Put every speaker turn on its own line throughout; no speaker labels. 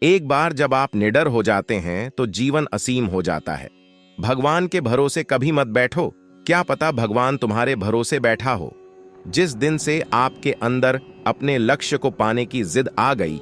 एक बार जब आप निडर हो जाते हैं तो जीवन असीम हो जाता है। भगवान के भरोसे कभी मत बैठो, क्या पता भगवान तुम्हारे भरोसे बैठा हो। जिस दिन से आपके अंदर अपने लक्ष्य को पाने की जिद आ गई,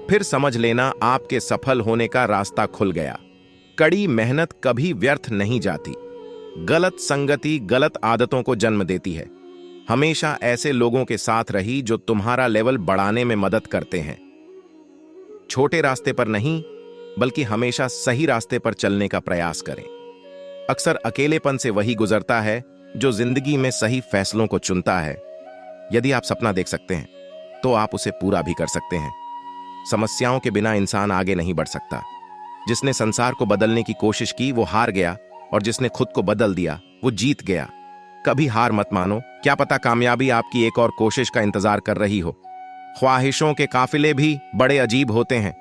फिर समझ लेना आपके सफल होने का रास्ता खुल गया। कड़ी मेहनत कभी व्यर्थ नहीं जाती। गलत संगति गलत आदतों को जन्म देती है। हमेशा ऐसे लोगों के साथ रही जो तुम्हारा लेवल बढ़ाने में मदद करते हैं। छोटे रास्ते पर नहीं, बल्कि हमेशा सही रास्ते पर चलने का प्रयास करें। अक्सर अकेलेपन से वही गुजरता है जो जिंदगी में सही फैसलों को चुनता है। यदि आप सपना देख सकते हैं तो आप उसे पूरा भी कर सकते हैं। समस्याओं के बिना इंसान आगे नहीं बढ़ सकता। जिसने संसार को बदलने की कोशिश की वो हार गया, और जिसने खुद को बदल दिया वो जीत गया। कभी हार मत मानो, क्या पता कामयाबी आपकी एक और कोशिश का इंतजार कर रही हो। ख्वाहिशों के काफिले भी बड़े अजीब होते हैं।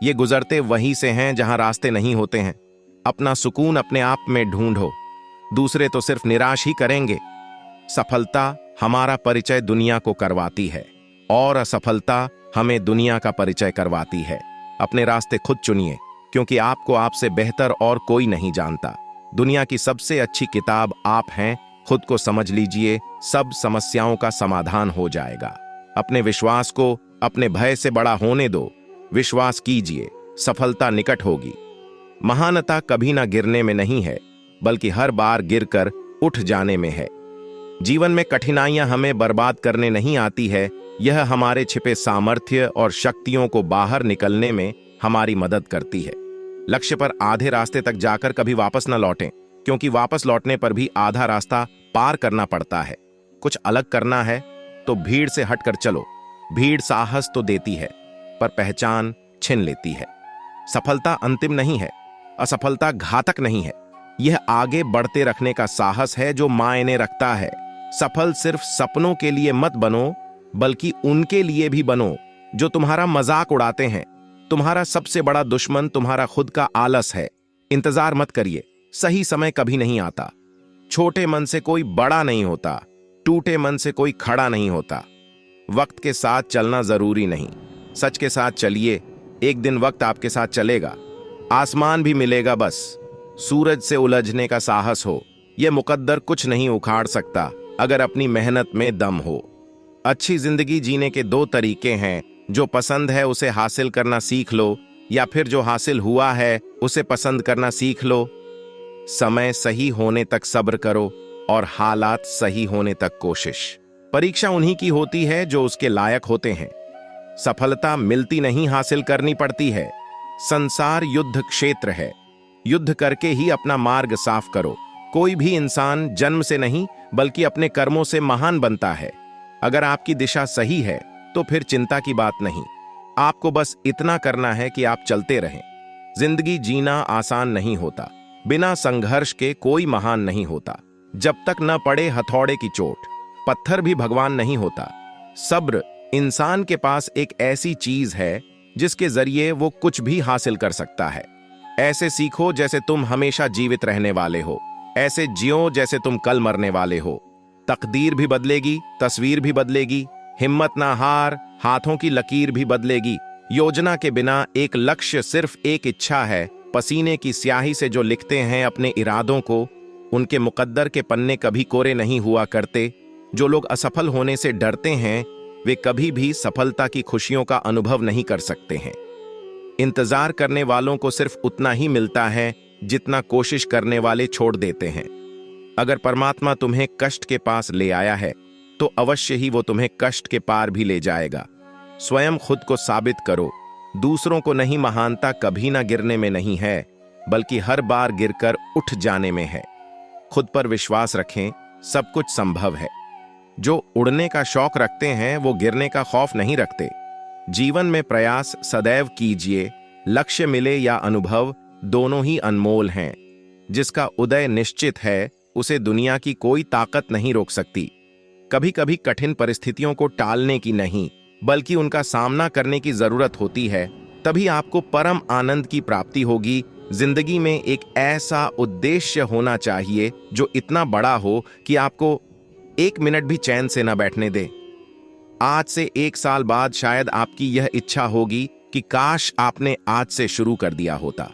ये गुजरते वहीं से हैं जहां रास्ते नहीं होते हैं। अपना सुकून अपने आप में ढूंढो, दूसरे तो सिर्फ निराश ही करेंगे। सफलता हमारा परिचय दुनिया को करवाती है, और असफलता हमें दुनिया का परिचय करवाती है। अपने रास्ते खुद चुनिए, क्योंकि आपको आपसे बेहतर और कोई नहीं जानता। दुनिया की सबसे अच्छी किताब आप हैं। खुद को समझ लीजिए, सब समस्याओं का समाधान हो जाएगा। अपने विश्वास को अपने भय से बड़ा होने दो। विश्वास कीजिए, सफलता निकट होगी। महानता कभी ना गिरने में नहीं है, बल्कि हर बार गिरकर उठ जाने में है। जीवन में कठिनाइयां हमें बर्बाद करने नहीं आती है, यह हमारे छिपे सामर्थ्य और शक्तियों को बाहर निकलने में हमारी मदद करती है। लक्ष्य पर आधे रास्ते तक जाकर कभी वापस न लौटें, क्योंकि वापस लौटने पर भी आधा रास्ता पार करना पड़ता है। कुछ अलग करना है तो भीड़ से हटकर चलो। भीड़ साहस तो देती है, पर पहचान छीन लेती है। सफलता अंतिम नहीं है, असफलता घातक नहीं है। यह आगे बढ़ते रखने का साहस है जो मायने रखता है। सफल सिर्फ सपनों के लिए मत बनो, बल्कि उनके लिए भी बनो जो तुम्हारा मजाक उड़ाते हैं। तुम्हारा सबसे बड़ा दुश्मन तुम्हारा खुद का आलस है। इंतजार मत करिए, सही समय कभी नहीं आता। छोटे मन से कोई बड़ा नहीं होता, टूटे मन से कोई खड़ा नहीं होता। वक्त के साथ चलना जरूरी नहीं, सच के साथ चलिए। एक दिन वक्त आपके साथ चलेगा, आसमान भी मिलेगा। बस सूरज से उलझने का साहस हो। यह मुकद्दर कुछ नहीं उखाड़ सकता, अगर अपनी मेहनत में दम हो। अच्छी जिंदगी जीने के दो तरीके हैं, जो पसंद है उसे हासिल करना सीख लो, या फिर जो हासिल हुआ है उसे पसंद करना सीख लो। समय सही होने तक सब्र करो, और हालात सही होने तक कोशिश। परीक्षा उन्हीं की होती है जो उसके लायक होते हैं। सफलता मिलती नहीं, हासिल करनी पड़ती है। संसार युद्ध क्षेत्र है, युद्ध करके ही अपना मार्ग साफ करो। कोई भी इंसान जन्म से नहीं, बल्कि अपने कर्मों से महान बनता है। अगर आपकी दिशा सही है तो फिर चिंता की बात नहीं। आपको बस इतना करना है कि आप चलते रहें। जिंदगी जीना आसान नहीं होता, बिना संघर्ष के कोई महान नहीं होता। जब तक न पड़े हथौड़े की चोट, पत्थर भी भगवान नहीं होता। सब्र इंसान के पास एक ऐसी चीज है जिसके जरिए वो कुछ भी हासिल कर सकता है। ऐसे सीखो जैसे तुम हमेशा जीवित रहने वाले हो। ऐसे जियो जैसे तुम कल मरने वाले हो। तकदीर भी बदलेगी, तस्वीर भी बदलेगी। हिम्मत ना हार, हाथों की लकीर भी बदलेगी। योजना के बिना एक लक्ष्य, सिर्फ एक इच्छा है। पसीने की स्याही से जो लिखते हैं अपने इरादों को, उनके मुकद्दर के पन्ने कभी कोरे नहीं हुआ करते। जो लोग असफल होने से डरते हैं, वे कभी भी सफलता की खुशियों का अनुभव नहीं कर सकते हैं। इंतजार करने वालों को सिर्फ उतना ही मिलता है जितना कोशिश करने वाले छोड़ देते हैं। अगर परमात्मा तुम्हें कष्ट के पास ले आया है, तो अवश्य ही वो तुम्हें कष्ट के पार भी ले जाएगा। स्वयं खुद को साबित करो, दूसरों को नहीं। महानता कभी ना गिरने में नहीं है, बल्कि हर बार गिरकर उठ जाने में है। खुद पर विश्वास रखें, सब कुछ संभव है। जो उड़ने का शौक रखते हैं वो गिरने का खौफ नहीं रखते। जीवन में प्रयास सदैव कीजिए। लक्ष्य मिले या अनुभव, दोनों ही अनमोल हैं। जिसका उदय निश्चित है, उसे दुनिया की कोई ताकत नहीं रोक सकती। कभी कभी कठिन परिस्थितियों को टालने की नहीं, बल्कि उनका सामना करने की जरूरत होती है। तभी आपको परम आनंद की प्राप्ति होगी। जिंदगी में एक ऐसा उद्देश्य होना चाहिए जो इतना बड़ा हो कि आपको एक मिनट भी चैन से न बैठने दे। आज से 1 साल बाद शायद आपकी यह इच्छा होगी कि काश आपने आज से शुरू कर दिया होता।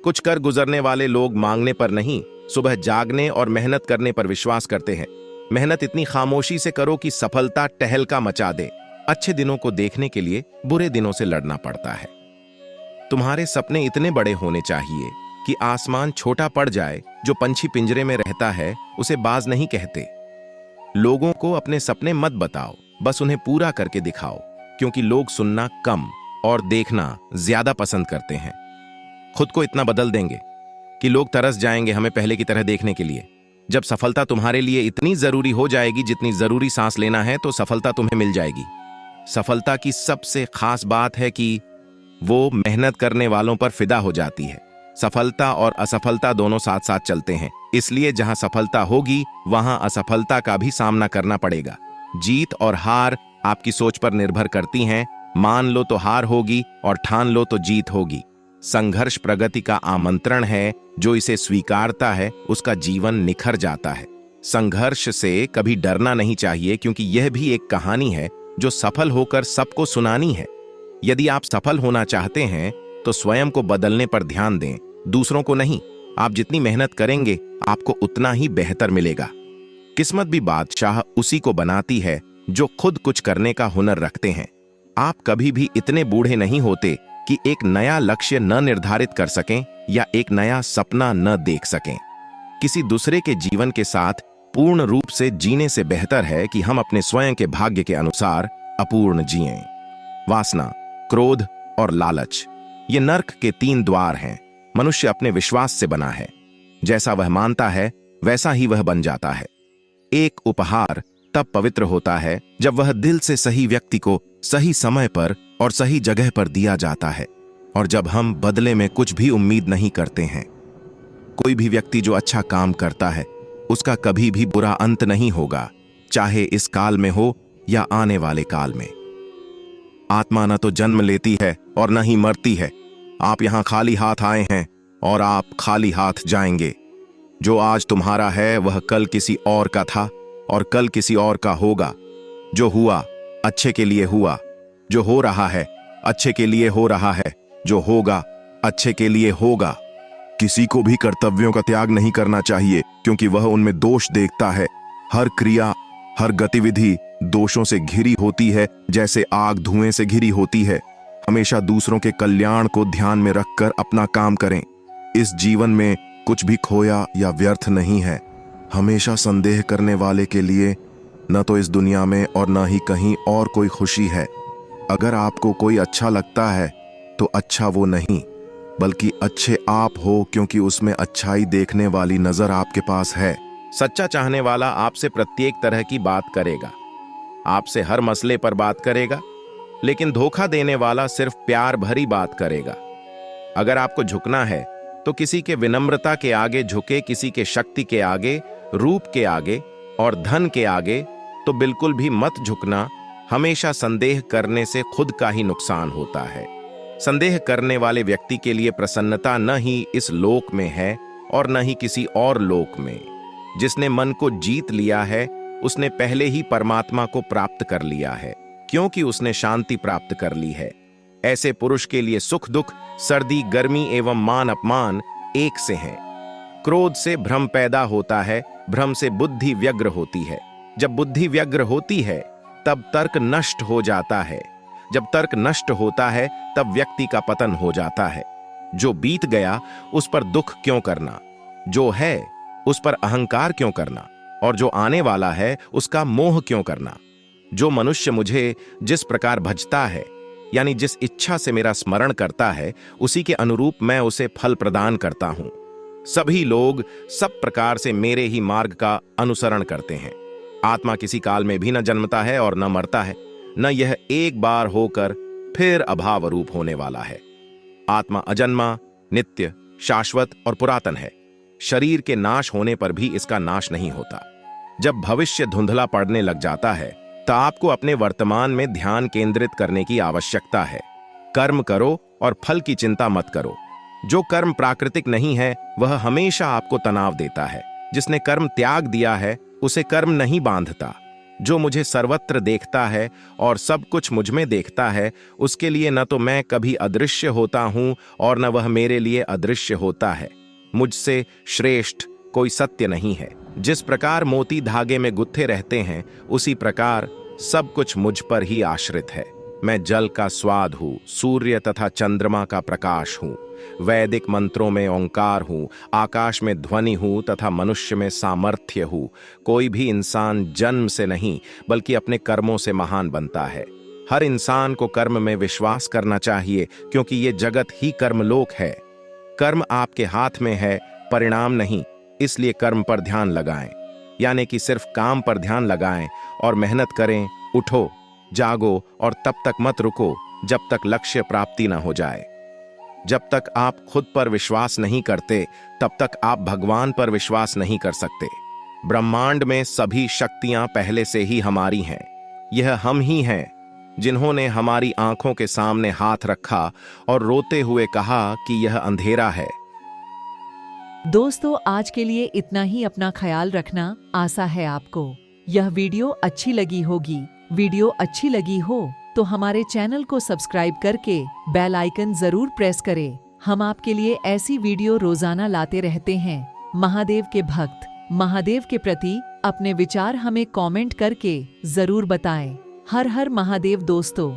कुछ कर गुजरने वाले लोग मांगने पर नहीं, सुबह जागने और मेहनत करने पर विश्वास करते हैं। मेहनत इतनी खामोशी से करो कि सफलता टहलका मचा दे। अच्छे दिनों को देखने के लिए बुरे दिनों से लड़ना पड़ता है। तुम्हारे सपने इतने बड़े होने चाहिए कि आसमान छोटा पड़ जाए। जो पंछी पिंजरे में रहता है उसे बाज नहीं कहते। लोगों को अपने सपने मत बताओ, बस उन्हें पूरा करके दिखाओ, क्योंकि लोग सुनना कम और देखना ज्यादा पसंद करते हैं। खुद को इतना बदल देंगे कि लोग तरस जाएंगे हमें पहले की तरह देखने के लिए। जब सफलता तुम्हारे लिए इतनी जरूरी हो जाएगी जितनी जरूरी सांस लेना है, तो सफलता तुम्हें मिल जाएगी। सफलता की सबसे खास बात है कि वो मेहनत करने वालों पर फिदा हो जाती है। सफलता और असफलता दोनों साथ साथ चलते हैं, इसलिए जहां सफलता होगी वहां असफलता का भी सामना करना पड़ेगा। जीत और हार आपकी सोच पर निर्भर करती हैं। मान लो तो हार होगी और ठान लो तो जीत होगी। संघर्ष प्रगति का आमंत्रण है। जो इसे स्वीकारता है उसका जीवन निखर जाता है। संघर्ष से कभी डरना नहीं चाहिए, क्योंकि यह भी एक कहानी है जो सफल होकर सबको सुनानी है। यदि आप सफल होना चाहते हैं तो स्वयं को बदलने पर ध्यान दें, दूसरों को नहीं। आप जितनी मेहनत करेंगे आपको उतना ही बेहतर मिलेगा। किस्मत भी बादशाह उसी को बनाती है जो खुद कुछ करने का हुनर रखते हैं। आप कभी भी इतने बूढ़े नहीं होते कि एक नया लक्ष्य न निर्धारित कर सकें या एक नया सपना न देख सकें। किसी दूसरे के जीवन के साथ पूर्ण रूप से जीने से बेहतर है कि हम अपने स्वयं के भाग्य के अनुसार अपूर्ण जिएं। वासना, क्रोध और लालच, ये नर्क के 3 द्वार हैं। मनुष्य अपने विश्वास से बना है। जैसा वह मानता है वैसा ही वह बन जाता है। एक उपहार तब पवित्र होता है जब वह दिल से सही व्यक्ति को सही समय पर और सही जगह पर दिया जाता है, और जब हम बदले में कुछ भी उम्मीद नहीं करते हैं। कोई भी व्यक्ति जो अच्छा काम करता है उसका कभी भी बुरा अंत नहीं होगा, चाहे इस काल में हो या आने वाले काल में। आत्मा न तो जन्म लेती है और न ही मरती है। आप यहां खाली हाथ आए हैं और आप खाली हाथ जाएंगे। जो आज तुम्हारा है वह कल किसी और का था और कल किसी और का होगा। जो हुआ अच्छे के लिए हुआ, जो हो रहा है अच्छे के लिए हो रहा है, जो होगा अच्छे के लिए होगा। किसी को भी कर्तव्यों का त्याग नहीं करना चाहिए, क्योंकि वह उनमें दोष देखता है। हर क्रिया, हर गतिविधि दोषों से घिरी होती है, जैसे आग धुएं से घिरी होती है। हमेशा दूसरों के कल्याण को ध्यान में रखकर अपना काम करें। इस जीवन में कुछ भी खोया या व्यर्थ नहीं है। हमेशा संदेह करने वाले के लिए न तो इस दुनिया में और न ही कहीं और कोई खुशी है। अगर आपको कोई अच्छा लगता है तो अच्छा वो नहीं, बल्कि अच्छे आप हो, क्योंकि उसमें अच्छाई देखने वाली नजर आपके पास है। सच्चा चाहने वाला आपसे प्रत्येक तरह की बात करेगा, आपसे हर मसले पर बात करेगा, लेकिन धोखा देने वाला सिर्फ प्यार भरी बात करेगा। अगर आपको झुकना है तो किसी के विनम्रता के आगे झुके, किसी के शक्ति के आगे, रूप के आगे और धन के आगे तो बिल्कुल भी मत झुकना। हमेशा संदेह करने से खुद का ही नुकसान होता है। संदेह करने वाले व्यक्ति के लिए प्रसन्नता न ही इस लोक में है और न ही किसी और लोक में। जिसने मन को जीत लिया है उसने पहले ही परमात्मा को प्राप्त कर लिया है, क्योंकि उसने शांति प्राप्त कर ली है। ऐसे पुरुष के लिए सुख दुख, सर्दी गर्मी एवं मान अपमान एक से हैं। क्रोध से भ्रम पैदा होता है, भ्रम से बुद्धि व्यग्र होती है। जब बुद्धि व्यग्र होती है तब तर्क नष्ट हो जाता है। जब तर्क नष्ट होता है तब व्यक्ति का पतन हो जाता है। जो बीत गया उस पर दुख क्यों करना, जो है उस पर अहंकार क्यों करना, और जो आने वाला है उसका मोह क्यों करना। जो मनुष्य मुझे जिस प्रकार भजता है, यानी जिस इच्छा से मेरा स्मरण करता है, उसी के अनुरूप मैं उसे फल प्रदान करता हूं। सभी लोग सब प्रकार से मेरे ही मार्ग का अनुसरण करते हैं। आत्मा किसी काल में भी न जन्मता है और न मरता है, न यह एक बार होकर फिर अभाव रूप होने वाला है। आत्मा अजन्मा, नित्य, शाश्वत और पुरातन है। शरीर के नाश होने पर भी इसका नाश नहीं होता। जब भविष्य धुंधला पड़ने लग जाता है तो आपको अपने वर्तमान में ध्यान केंद्रित करने की आवश्यकता है। कर्म करो और फल की चिंता मत करो। जो कर्म प्राकृतिक नहीं है वह हमेशा आपको तनाव देता है। जिसने कर्म त्याग दिया है उसे कर्म नहीं बांधता। जो मुझे सर्वत्र देखता है और सब कुछ मुझ में देखता है, उसके लिए न तो मैं कभी अदृश्य होता हूं और न वह मेरे लिए अदृश्य होता है। मुझसे श्रेष्ठ कोई सत्य नहीं है। जिस प्रकार मोती धागे में गुत्थे रहते हैं, उसी प्रकार सब कुछ मुझ पर ही आश्रित है। मैं जल का स्वाद हूँ, सूर्य तथा चंद्रमा का प्रकाश हूँ, वैदिक मंत्रों में ओंकार हूँ, आकाश में ध्वनि हूँ तथा मनुष्य में सामर्थ्य हूँ। कोई भी इंसान जन्म से नहीं बल्कि अपने कर्मों से महान बनता है। हर इंसान को कर्म में विश्वास करना चाहिए, क्योंकि ये जगत ही कर्मलोक है। कर्म आपके हाथ में है, परिणाम नहीं। इसलिए कर्म पर ध्यान लगाएं, यानी कि सिर्फ काम पर ध्यान लगाएं और मेहनत करें। उठो, जागो और तब तक मत रुको जब तक लक्ष्य प्राप्ति न हो जाए। जब तक आप खुद पर विश्वास नहीं करते, तब तक आप भगवान पर विश्वास नहीं कर सकते। ब्रह्मांड में सभी शक्तियां पहले से ही हमारी हैं। यह हम ही हैं जिन्होंने हमारी आंखों के सामने हाथ रखा और रोते हुए कहा कि यह अंधेरा है।
दोस्तों, आज के लिए इतना ही। अपना ख्याल रखना। आशा है आपको यह वीडियो अच्छी लगी होगी। वीडियो अच्छी लगी हो तो हमारे चैनल को सब्सक्राइब करके बेल आइकन जरूर प्रेस करें। हम आपके लिए ऐसी वीडियो रोजाना लाते रहते हैं। महादेव के भक्त महादेव के प्रति अपने विचार हमें कमेंट करके जरूर बताएं। हर हर महादेव दोस्तों।